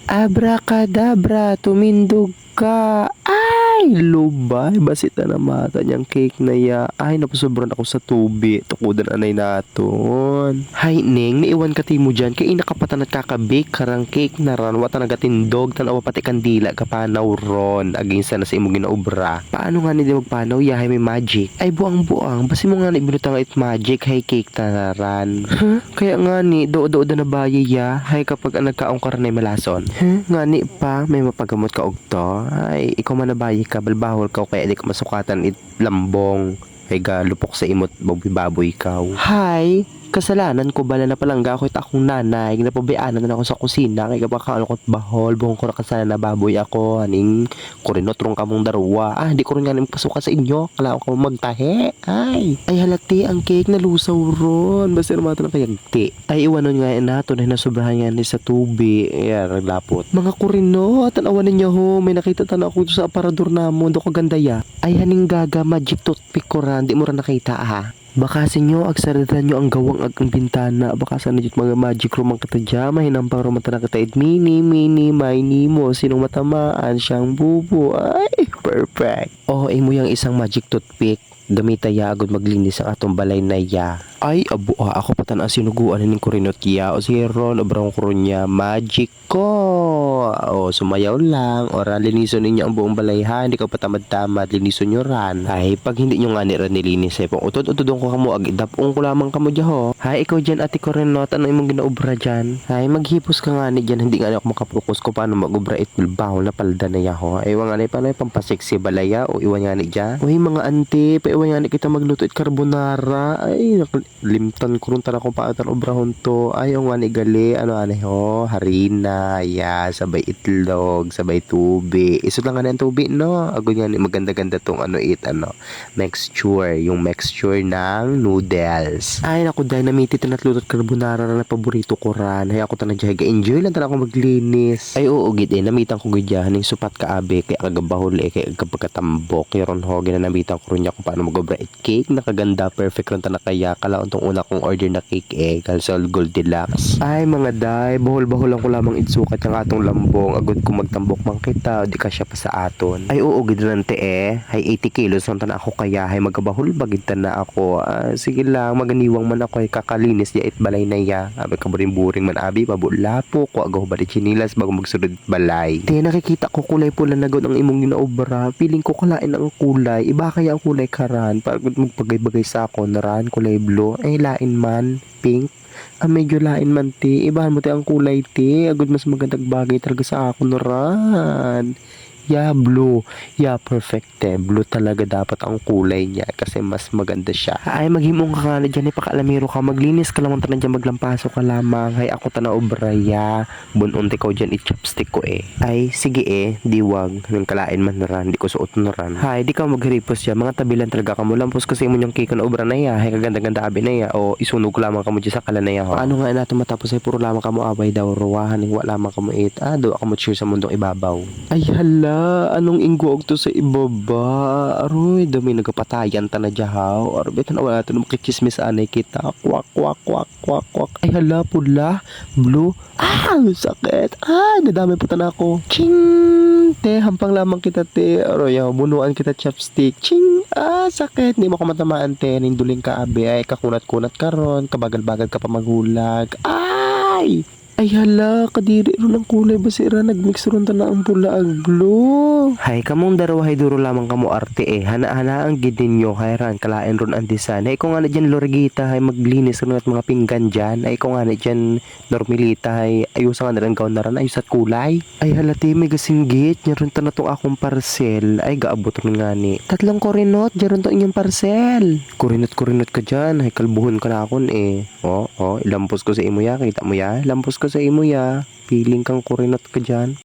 Abracadabra, tumindog ka. Ay, lubay. Basit na namata niyang cake na ya. Ay, napasobran ako sa tubi. Tukudan anay naton. Hay, Ning, naiwan ka mo dyan. Kaya inakapatan at kakabake karang cake na ran. Wata nagatindog. Tanawa pati kandila kapanaw ron. Aging sana sa imong ginaubra. Paano nga di magpanaw? Yahay may magic. Ay, buang-buang. Basi mo nga ibinutang it magic. Hay, cake na ran. Huh? Kaya nga ni, do-do na bayi ya. Hay, kapag nagkaong ka rin ay malason. Huh? Nga ni pa, may mapagamot ka og to. Ay, ikaw man nabayi ka, balbahol ka, kaya di ka masukatan it lambong. Ay ga, lupok sa imot, baboy ikaw. Hi! Kasalanan ko bala na palangga ako akong nanay, napabayaanan na ako sa kusina, kay kapag kalokot bahol, buong ko na kasalanan na baboy ako, aning kurinot rong kamong darwa. Ah, di ko rin nga nang pasukan sa inyo, kala ko magtahe. Ay halati, ang cake na lusaw ron, basta naman ng kayagti. Ay iwanon nga nato na nasobrahan nga ni sa tubi, ayan, naglapot. Mga kurinot, tanawan ninyo ho, may nakita tanaw ako sa aparador na mo, do ko ganda ya. Ay haning gaga, magic toothpick ko ran, di mo rin nakita ha. Baka sa inyo, agsaradan nyo ang gawang agang bintana. Baka sa nandiyo mga magic room ang katadya. Mahinampang romanta na katahid. Mini, mini mo. Sinong matamaan siyang bubo. Ay, perfect. Oh, mo yung isang magic toothpick. Gamita ya agad maglinis ang atong balay na ya. Ay, abo ako patan ang sinuguan ng kurinot ya. O si Ron, obrang kurunya. Magic ko. O, sumayaw lang. Ora, liniso ninyo ang buong balay ha. Hindi ka patamad-tamad. Liniso nyo ran. Ay, pag hindi nyo nga nila nilinis eh. Pang utod-utodong ko kamo. Agidapong ko lamang kamo dyan ho. Hay, ikaw dyan ate kurinot. Ano imong ginaubra dyan? Hay, maghipos ka nga ni dyan. Hindi nga ako makapokus ko paano mag-ubra it. Bahol na palda na ya ho. Ay, wang anay paano pampaseksi balaya o iwan nga ni dyan. Uy, mga ante, paiwan nga ni kita magluto it carbonara. Ay, limtan ko rin tala kung paatan obrahon to. Ay, ang wani gali. Ano anay ho? Harina, ya, sabay itlog, sabay tubi. Iso lang nga na ang tubi, no? Agad nga ni maganda-ganda tong mixture. Yung mixture ng noodles. Ay, naku, dynamite tinatlutot carbonara na paborito ko ran. Ay, ako tanadyaga. Enjoy lang tala akong maglinis. Ay, oo, gid eh. Namitan ko gidya. Haning supat ka abe. Kaya kagabahol eh. Kaya kapagkatambok. Kaya ron ho, ginanamitan ko rin niya kung paano mag-obra it cake. Nakaganda. Perfect ron ta na kaya. Kalaon tong una kong order na cake eh. Calsol Gold Deluxe. Ay, mga day. Bahol-bahol lang ko lamang itsukat yung atong lambong. Agad ko magtambok mang kita. O di ka siya pa sa aton. Ay, oo, gid nante eh. Hay 80 kilos. Ron ta na ako kaya. Hay magabahol bagid ta na ako. Sige lang. Maganiwang man ako. Ay kakalinis di it balay na ya. Abi kaburing-buring man abi. Babulapo. Kuha gaw ba di chinilas bago magsunod balay. Di nakikita ko kulay pula na gawin ang imong ginaobra. Piling ko kalain ang kulay. Iba kaya ang kulay karan. Pagod magpagay-bagay sa ako. Naran kulay blue. Ay lain man. Pink. Medyo lain man ti. Ibahan mo ti ang kulay ti. Agad mas magandang bagay talaga sa ako. Naran. Yeah, blue. Yeah, perfect eh. Blue talaga dapat ang kulay niya kasi mas maganda siya. Ay, maghimong ka nga na dyan. Ipakalamiro ka. Maglinis ka lamang tanan dyan. Maglampaso ka lamang. Ay, ako tana obraya. Bununti ko dyan. I-chopstick ko eh. Ay, sige eh. Diwag. Nang kalain man na ran. Di ko suot na ran. Hay, di ka maghiripos siya. Mga tabilan talaga ka mo. Lampos kasi mo yung cake na obra na ya. Hay, kaganda-ganda abi na ya. O, isunog lamang ka mo dyan sa kala na ya. Paano nga natin matapos ay puro lamang ka mo abay daw. Ruwahan. Wala lamang ka mo it. Do ako mo cheer sa mundong ibabaw. Ay, hala. Anong ingguog to sa ibaba? Aroy, dami nagapatayan ta na jahaw. Arbet na wala to makikismis anay kita. Kwak, kwak, kwak, kwak, kwak. Ay hala, pula, blue. Sakit. Nadami pa na ako. Ching! Te, hampang lamang kita te. Aroy, bunuan kita chopstick. Ching! Sakit. Hindi mo ko matamaan te. Ninduling ka abe. Ay, kakunat-kunat ka ron. Kabagal-bagal ka pa maghulag. Ay! Ay hala, kadiri ron ang kulay basira. Nagmix ron ta na ang pula ag blue. Hay, kamong darawa hay duro lamang kamo arte eh. Hana-hana ang gidin nyo. Hay ran, kalain ron ang design. Hay, kung nga na dyan Lorgita, hay maglinis ron at mga pinggan dyan. Ay, kung nga na dyan Normilita, hay ayusan nga na rin gawin na rin. Ayus at kulay. Ay halati, may gasinggit. Nya ron ta na tong akong parcel. Ay, gaabot ron nga ni. Tatlong korinot, dyan ron to inyong parcel. Korinot ka dyan. Hay, kalbuhon ka na akon eh. Ilampos ko sa imo ya. Kita mo ya? Lampos ko sa imo ya. Piling kang kurinot ka dyan.